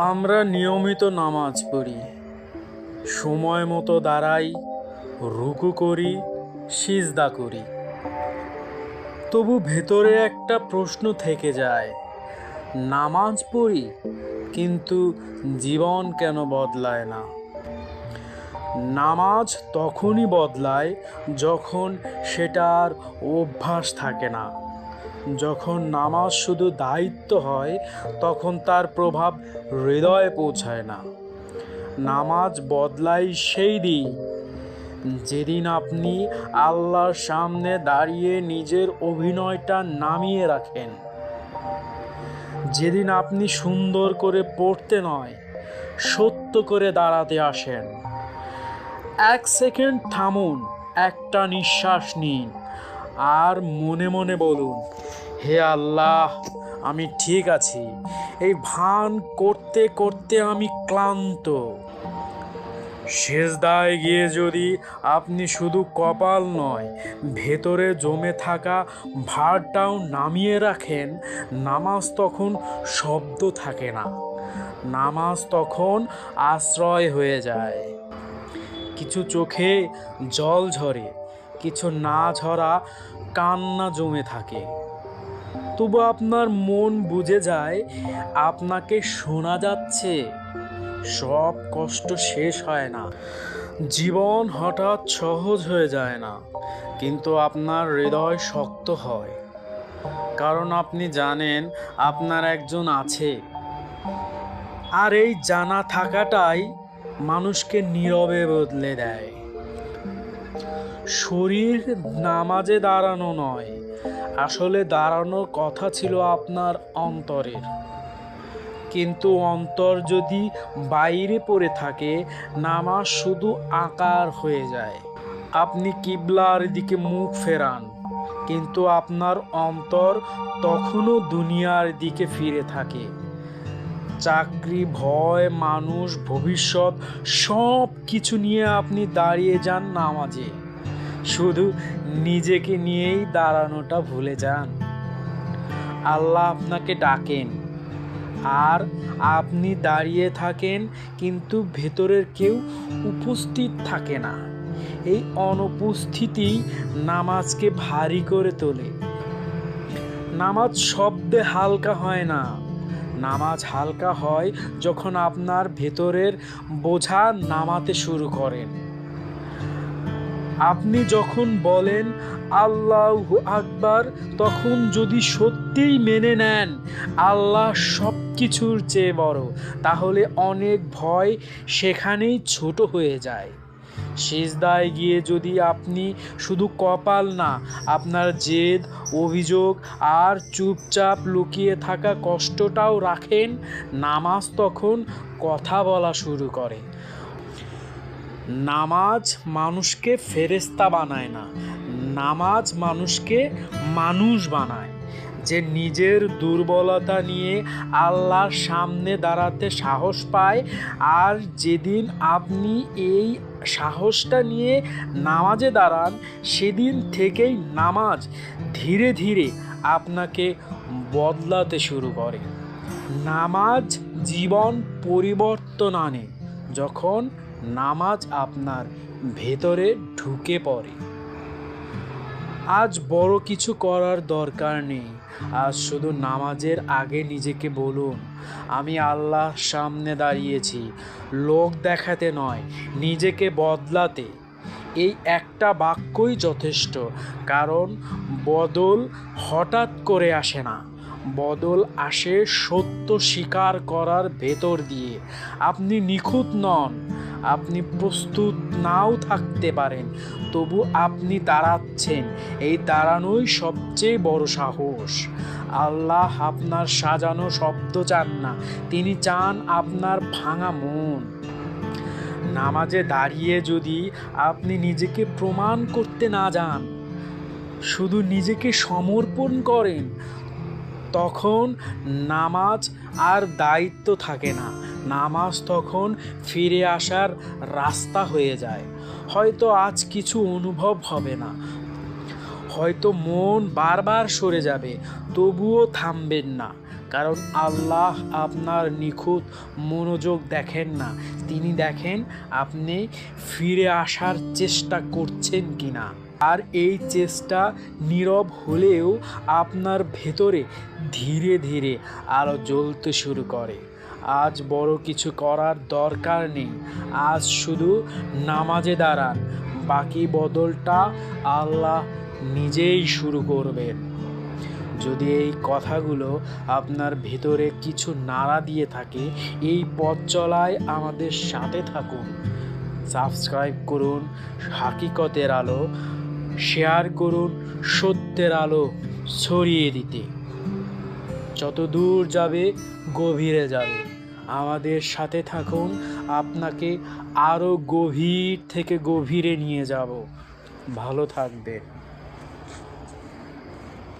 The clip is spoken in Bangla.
আমরা নিয়মিত নামাজ পড়ি, সময় মতো দাঁড়াই, রুকু করি, সিজদা করি। তবু ভেতরে একটা প্রশ্ন থেকে যায়, নামাজ পড়ি কিন্তু জীবন কেন বদলায় না? নামাজ তখনই বদলায় যখন সেটার অভ্যাস থাকে না। যখন নামাজ শুধু দায়িত্ব হয়, তখন তার প্রভাব হৃদয়ে পৌঁছায় না। নামাজ বদলায় সেই দিন যেদিন আপনি আল্লাহর সামনে দাঁড়িয়ে নিজের অভিনয়টা নামিয়ে রাখেন, যেদিন আপনি সুন্দর করে পড়তে নয়, সত্য করে দাঁড়াতে আসেন। এক সেকেন্ড থামুন, একটা নিঃশ্বাস নিন, আর মনে মনে বলুন, হে আল্লাহ, আমি ঠিক আছি। এই ভান করতে করতে আমি ক্লান্ত। সেজদায় গিয়ে যদি আপনি শুধু কপাল নয়, ভেতরে জমে থাকা ভারটাও নামিয়ে রাখেন, নামাজ তখন শব্দ থাকে না, নামাজ তখন আশ্রয় হয়ে যায়। কিছু চোখে জল ঝরে, কিছু না ঝরা কান্না জমে থাকে। তবু আপনার মন বুঝে যায় আপনাকে শোনা যাচ্ছে। সব কষ্ট শেষ হয় না, জীবন হঠাৎ সহজ হয়ে যায় না, কিন্তু আপনার হৃদয় শক্ত হয়, কারণ আপনি জানেন আপনার একজন আছে। আর এই জানা থাকাটাই মানুষকে নীরবে বদলে দেয়। শরীর নামাজে দাঁড়ানো নয়, আসলে দাঁড়ানোর কথা ছিল আপনার অন্তরের। কিন্তু অন্তর যদি বাইরে পড়ে থাকে, নামাজ শুধু আকার হয়ে যায়। আপনি কিবলার দিকে মুখ ফেরান, কিন্তু আপনার অন্তর তখনও দুনিয়ার দিকে ফিরে থাকে। চাকরি, ভয়, মানুষ, ভবিষ্যৎ সব কিছু নিয়ে আপনি দাঁড়িয়ে যান নামাজে, শুধু নিজেকে নিয়েই দাঁড়ানোটা ভুলে যান। আল্লাহ আপনাকে ডাকেন, আর আপনি দাঁড়িয়ে থাকেন, কিন্তু ভেতরের কেউ উপস্থিত থাকে না। এই অনুপস্থিতি নামাজকে ভারী করে তোলে। নামাজ শব্দে হালকা হয় না, নামাজ হালকা হয় যখন আপনার ভেতরের বোঝা নামাতে শুরু করেন। আপনি যখন বলেন আল্লাহু আকবার, তখন যদি সত্যিই মেনে নেন আল্লাহ সব কিছুর চেয়ে বড়, তাহলে অনেক ভয় সেখানেই ছোট হয়ে যায়। সিজদায় গিয়ে যদি আপনি শুধু কপাল না, আপনার জেদ, অভিযোগ আর চুপচাপ লুকিয়ে থাকা কষ্টটাও রাখেন, নামাজ তখন কথা বলা শুরু করে। নামাজ মানুষকে ফেরেশতা বানায় না, নামাজ মানুষকে মানুষ বানায়, যে নিজের দুর্বলতা নিয়ে আল্লাহর সামনে দাঁড়াতে সাহস পায়। আর যেদিন আপনি এই সাহসটা নিয়ে নামাজে দাঁড়ান, সেদিন থেকেই নামাজ ধীরে ধীরে আপনাকে বদলাতে শুরু করে। নামাজ জীবন পরিবর্তন আনে যখন নামাজ আপনার ভেতরে ঢুকে পড়ে। আজ বড় কিছু করার দরকার নেই, আজ শুধু নামাজের আগে নিজেকে বলুন, আমি আল্লাহর সামনে দাঁড়িয়েছি, লোক দেখাতে নয়, নিজেকে বদলাতে। এই একটা বাক্যই যথেষ্ট, কারণ বদল হঠাৎ করে আসে না, বদল আসে সত্য স্বীকার করার ভেতর দিয়ে। আপনি নিখুঁত নন, আপনি প্রস্তুত নাও থাকতে পারেন, তবু আপনি দাঁড়াচ্ছেন, এই দাঁড়ানোই সবচেয়ে বড় সাহস। আল্লাহ আপনার সাজানো শব্দ চান না, তিনি চান আপনার ভাঙা মন। নামাজে দাঁড়িয়ে যদি আপনি নিজেকে প্রমাণ করতে না যান, শুধু নিজেকে সমর্পণ করেন, তখন নামাজ আর দায়িত্ব থাকে না, নামাজ তখন ফিরে আসার রাস্তা হয়ে যায়। হয়তো আজ কিছু অনুভব হবে না, হয়তো মন বারবার সরে যাবে, তবুও থামবেন না, কারণ আল্লাহ আপনার নিখুঁত মনোযোগ দেখেন না, তিনি দেখেন আপনি ফিরে আসার চেষ্টা করছেন কিনা। আর এই চেষ্টা নীরব হলেও আপনার ভেতরে ধীরে ধীরে আলো জ্বলতে শুরু করে। আজ বড় কিছু করার দরকার নেই, আজ শুধু নামাজে দাঁড়ান, বাকি বদলটা আল্লাহ নিজেই শুরু করবেন। যদি এই কথাগুলো আপনার ভেতরে কিছু নাড়া দিয়ে থাকে, এই পথ চলায় আমাদের সাথে থাকুন। সাবস্ক্রাইব করুন হাকিকতের আলো, শেয়ার করুন সত্যের আলো ছড়িয়ে দিতে। যত দূর যাবে গভীরে যাবে। আমাদের সাথে থাকুন, আপনাকে আরও গভীর থেকে গভীরে নিয়ে যাব। ভালো থাকবেন।